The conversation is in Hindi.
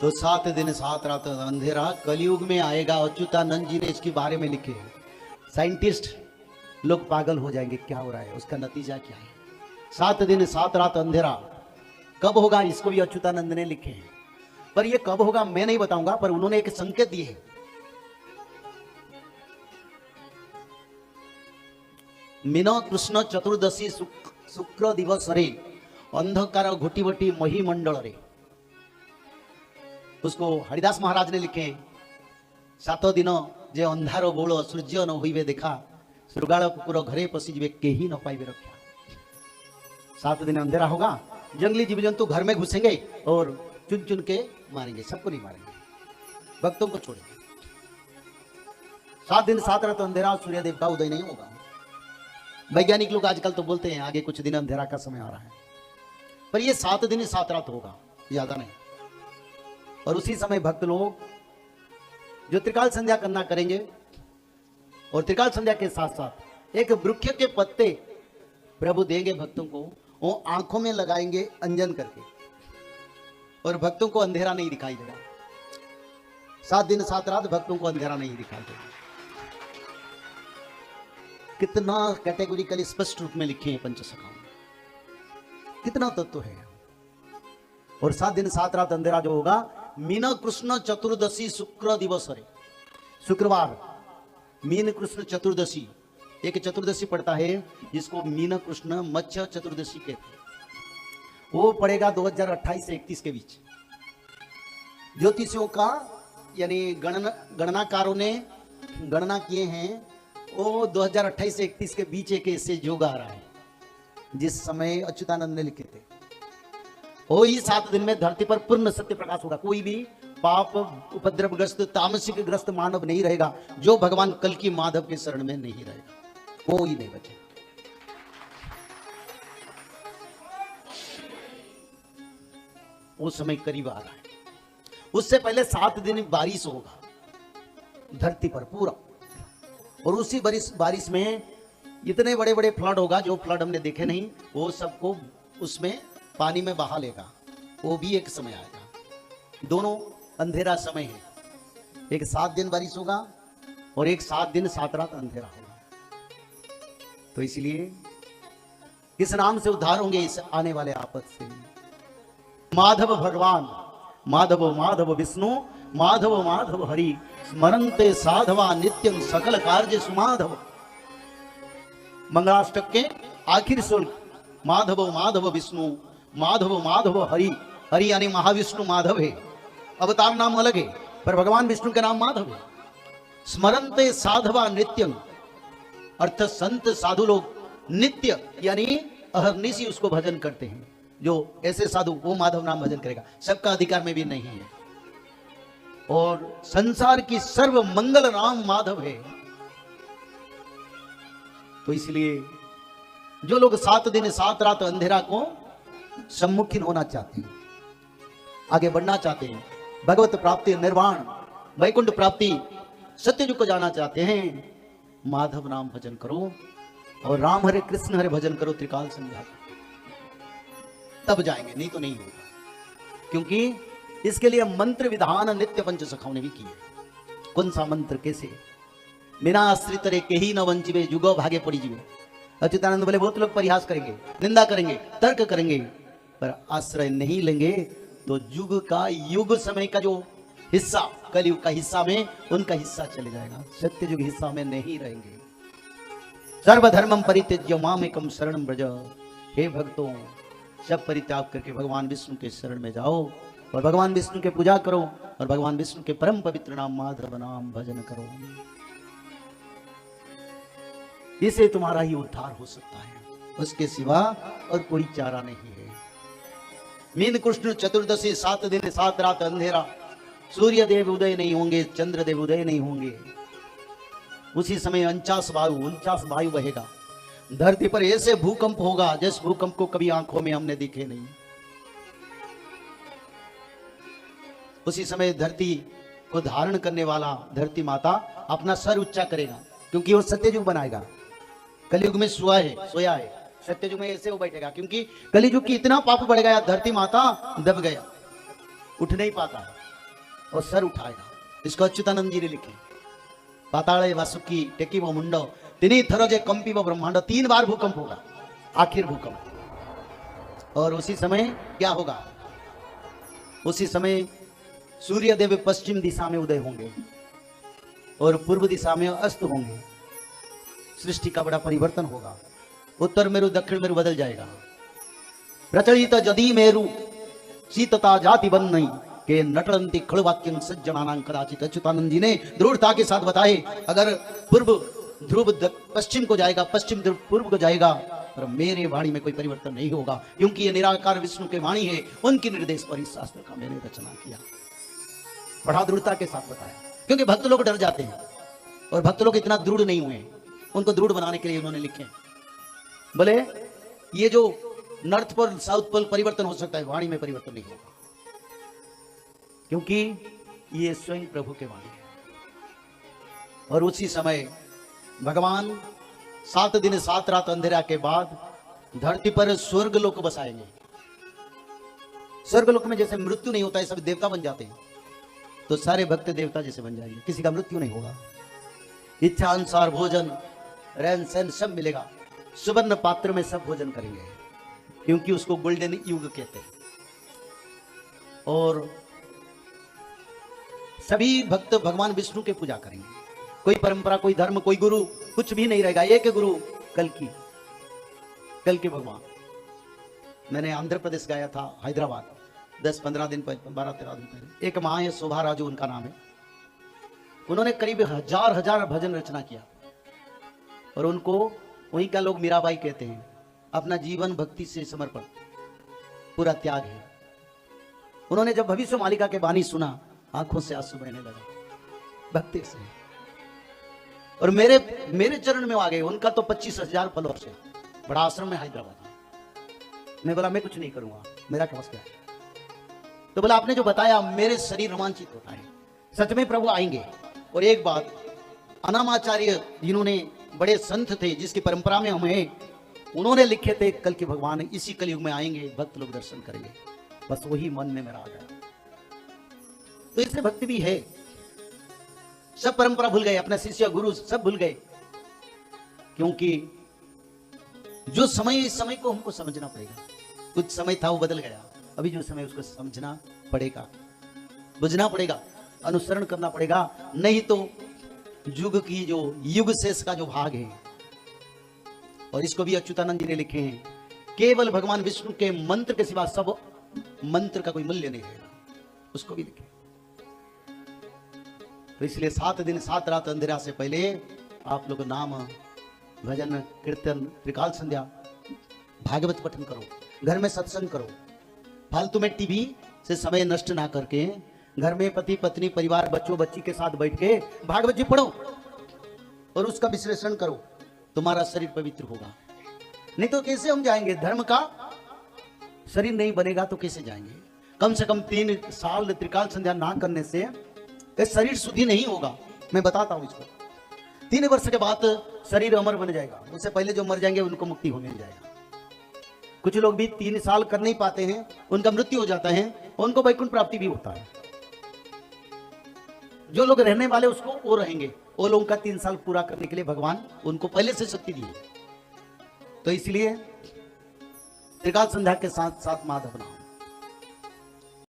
तो 7 दिन 7 रात अंधेरा कलयुग में आएगा। अच्युतानंद जी ने इसके बारे में लिखे हैं। साइंटिस्ट लोग पागल हो जाएंगे, क्या हो रहा है, उसका नतीजा क्या है। 7 दिन 7 रात अंधेरा कब होगा, इसको भी अच्युतानंद ने लिखे हैं। पर ये कब होगा मैं नहीं बताऊंगा, पर उन्होंने एक संकेत दिए हैं। मीन कृष्ण चतुर्दशी शुक्र दिवस रे अंधकार घोटीवटी महीमंडल रे, उसको हरिदास महाराज ने लिखे। 7 दिन जे अंधार बोल सूर्य न होइबे देखा, श्रृगाल कुकुर घरे पशिजिबे केही न पाइबे रक्षा। 7 दिन अंधेरा होगा, जंगली जीव जंतु घर में घुसेंगे और चुन चुन के मारेंगे, सबको नहीं मारेंगे, भक्तों को छोड़ेंगे। 7 दिन 7 रात अंधेरा, सूर्य देव का उदय नहीं होगा। वैज्ञानिक लोग आजकल तो बोलते हैं आगे कुछ दिन अंधेरा का समय आ रहा है, पर ये 7 दिन 7 रात होगा, ज्यादा नहीं। और उसी समय भक्त लोग जो त्रिकाल संध्या करना करेंगे, और त्रिकाल संध्या के साथ साथ एक वृक्ष के पत्ते प्रभु देंगे भक्तों को, वो आंखों में लगाएंगे अंजन करके, और भक्तों को अंधेरा नहीं दिखाई देगा। 7 दिन 7 रात भक्तों को अंधेरा नहीं दिखाई देगा। कितना कैटेगोरिकली स्पष्ट रूप में लिखे हैं पंचसखा में, कितना तत्व है। और 7 दिन 7 रात अंधेरा जो होगा, मीन कृष्ण चतुर्दशी शुक्र दिवस है, शुक्रवार मीन कृष्ण चतुर्दशी, एक चतुर्दशी पड़ता है जिसको मीन कृष्ण मत्स्य चतुर्दशी कहते हैं। वो पड़ेगा 2028 से 31 के बीच। ज्योतिषियों का यानी गणनाकारों ने गणना किए हैं, वो 2028 से 31 के बीच एक ऐसे योग आ रहा है जिस समय अच्युतानंद ने लिखे थे। वो ही 7 दिन में धरती पर पूर्ण सत्य प्रकाश होगा। कोई भी पाप उपद्रवग्रस्त तामसिक ग्रस्त मानव नहीं रहेगा जो भगवान कल की माधव के शरण में नहीं रहेगा, कोई नहीं बचे। वो समय करीब आ रहा है। उससे पहले 7 दिन बारिश होगा धरती पर पूरा, और उसी बारिश में इतने बड़े बड़े फ्लड होगा जो फ्लड हमने देखे नहीं, वो सबको उसमें पानी में बहा लेगा। वो भी एक समय आएगा। दोनों अंधेरा समय है, एक 7 दिन बारिश होगा और एक 7 दिन 7 रात अंधेरा होगा। तो इसलिए किस नाम से उद्धार होंगे इस आने वाले आपद से? माधव भगवान, माधव माधव विष्णु, माधव माधव हरि, स्मरन्ते साधवा नित्यं सकल कार्य सुमाधव। मंगलाष्टक के आखिर श्लोक, माधव माधव विष्णु, माधव माधव हरि, हरि यानी महाविष्णु माधव है, अवतार नाम अलग है पर भगवान विष्णु का नाम माधव है। स्मरन्ते साधवा नित्यं, अर्थ संत साधु लोग नित्य यानी अहर्निशि उसको भजन करते हैं। जो ऐसे साधु वो माधव नाम भजन करेगा, सबका अधिकार में भी नहीं है। और संसार की सर्व मंगल नाम माधव है। तो इसलिए जो लोग 7 दिन 7 रात अंधेरा को सम्मुखीन होना चाहते हैं, आगे बढ़ना चाहते हैं, भगवत प्राप्ति, निर्वाण, वैकुंठ प्राप्ति, सत्ययुग को जाना चाहते हैं, माधव नाम भजन करो और राम हरे कृष्ण हरे भजन करो त्रिकाल संध्या, तब जाएंगे, नहीं तो नहीं होगा। क्योंकि इसके लिए मंत्र विधान नित्य पंचसखाओं ने भी किए। कौन सा मंत्र, कैसे? बिना आश्रित रे के ही न वंचिवे, जुगो भागे पड़ी जीवे। अच्युतानंद बोले बहुत लोग परिहास करेंगे, निंदा करेंगे, तर्क करेंगे, पर आश्रय नहीं लेंगे तो युग समय का जो हिस्सा, कलयुग का हिस्सा में उनका हिस्सा चले जाएगा, सत्य युग हिस्सा में नहीं रहेंगे। सर्वधर्मम परित्यज्य मामेकम शरणं व्रज। हे भक्तों, सब परित्याग करके भगवान विष्णु के शरण में जाओ और भगवान विष्णु के पूजा करो और भगवान विष्णु के परम पवित्र नाम माधव नाम भजन करो। इससे तुम्हारा ही उद्धार हो सकता है, उसके सिवा और कोई चारा नहीं है। मीन कृष्ण चतुर्दशी 7 दिन 7 रात अंधेरा, सूर्य देव उदय नहीं होंगे, चंद्र देव उदय नहीं होंगे। उसी समय 49 वायु बहेगा। धरती पर ऐसे भूकंप होगा जिस भूकंप को कभी आंखों में हमने देखे नहीं। उसी समय धरती को धारण करने वाला धरती माता अपना सर ऊंचा करेगा, क्योंकि वो सत्ययुग बनाएगा। कलयुग में सोया है, सत्ययुग में ऐसे वो बैठेगा, क्योंकि कलयुग की इतना पाप बढ़ गया, धरती माता दब गया। उठ नहीं पाता है और सर उठाएगा। इसको अच्युतानंद जी ने लिखे, पाताले वासुकी टेकी वो मुंडो तिनी थरोजे कंपी वो ब्रह्मांड। 3 बार भूकंप होगा, आखिर भूकंप। और उसी समय क्या होगा? उसी समय सूर्य देव पश्चिम दिशा में उदय होंगे और पूर्व दिशा में अस्त होंगे। सृष्टि का बड़ा परिवर्तन होगा। उत्तर मेरु दक्षिण मेरु बदल जाएगा। प्रचलित जदी मेरु शीतता जाति बन नहीं के नटरंती खड़वाक्यं सज्जनानां कदाचित। अच्युतानंद जी ने दृढ़ता के साथ बताए, अगर पूर्व ध्रुव पश्चिम को जाएगा, पश्चिम ध्रुव पूर्व को जाएगा, पर मेरे वाणी में कोई परिवर्तन नहीं होगा, क्योंकि ये निराकार विष्णु के वाणी है। उनके निर्देश पर इस शास्त्र का मैंने रचना किया। बड़ा दृढ़ता के साथ बताया, क्योंकि भक्त लोग डर जाते हैं और भक्त लोग इतना दृढ़ नहीं हुए। उनको दृढ़ बनाने के लिए उन्होंने लिखे, बोले ये जो नॉर्थ पोल साउथ पोल परिवर्तन हो सकता है, वाणी में परिवर्तन नहीं होगा, क्योंकि ये स्वयं प्रभु के वाणी है। और उसी समय भगवान 7 दिन 7 रात अंधेरा के बाद धरती पर स्वर्ग लोक बसाएंगे। स्वर्ग लोक में जैसे मृत्यु नहीं होता है, सब देवता बन जाते हैं, तो सारे भक्त देवता जैसे बन जाएंगे, किसी का मृत्यु नहीं होगा। इच्छा अनुसार भोजन रहन सहन सब मिलेगा। सुवर्ण पात्र में सब भोजन करेंगे, क्योंकि उसको गोल्डन युग कहते हैं। और सभी भक्त भगवान विष्णु के पूजा करेंगे। कोई परंपरा, कोई धर्म, कोई गुरु, कुछ भी नहीं रहेगा। एक गुरु कल की भगवान। मैंने आंध्र प्रदेश गया था, हैदराबाद, 10-15 दिन पहले, 12-13 दिन पहले। एक मां है, शोभा राजू उनका नाम है। उन्होंने करीब हजार भजन रचना किया, और उनको वहीं का लोग मीराबाई कहते हैं। अपना जीवन भक्ति से समर्पण, पूरा त्याग है। उन्होंने जब भविष्य मालिका के बानी सुना, आंखों से आंसू बहने लगा भक्ति से, और मेरे चरण में आ गए। उनका तो 25,000 फॉलोअर्स है, बड़ा आश्रम में हैदराबाद में। मैं बोला मैं कुछ नहीं करूंगा, मेरा क्या क्या है। तो बोला आपने जो बताया मेरे शरीर रोमांचित होता है, सच में प्रभु आएंगे। और एक बात, अनामाचार्य जिन्होंने बड़े संत थे, जिसकी परंपरा में हम हैं, उन्होंने लिखे थे कल के भगवान इसी कलयुग में आएंगे, भक्त लोग दर्शन करेंगे। बस वही मन में मेरा आ गया। तो इससे भक्ति भी है। सब परंपरा भूल गए, अपना शिष्य गुरु सब भूल गए, क्योंकि जो समय, इस समय को हमको समझना पड़ेगा। कुछ समय था वो बदल गया, अभी जो समय उसको समझना पड़ेगा, बुझना पड़ेगा, अनुसरण करना पड़ेगा। नहीं तो युग की जो युग शेष का जो भाग है, और इसको भी अच्युतानंद जी ने लिखे हैं, केवल भगवान विष्णु के मंत्र के सिवा सब मंत्र का कोई मूल्य नहीं रहेगा, उसको भी लिखे। तो इसलिए 7 दिन 7 रात अंधेरा से पहले आप लोग नाम, भजन, कीर्तन, त्रिकाल संध्या, भागवत पठन करो, घर में सत्संग करो। फालतू में टीवी से समय नष्ट ना करके घर में पति पत्नी परिवार बच्चों बच्ची के साथ बैठ के भागवत जी पढ़ो और उसका विश्लेषण करो, तुम्हारा शरीर पवित्र होगा। नहीं तो कैसे हम जाएंगे? धर्म का शरीर नहीं बनेगा तो कैसे जाएंगे? कम से कम 3 साल त्रिकाल संध्या ना करने से शरीर शुद्धि नहीं होगा। मैं बताता हूं इसको। 3 वर्ष के बाद शरीर अमर बन जाएगा, उससे पहले जो मर जाएंगे उनको मुक्ति होने जाएगा। कुछ लोग भी 3 साल कर नहीं पाते हैं, उनका मृत्यु हो जाता है, उनको वैकुंठ प्राप्ति भी होता है। जो लोग रहने वाले उसको वो रहेंगे, वो लोगों का 3 साल पूरा करने के लिए भगवान उनको पहले से शक्ति दी है। तो इसलिए त्रिकाल संध्या के साथ साथ माधव नाम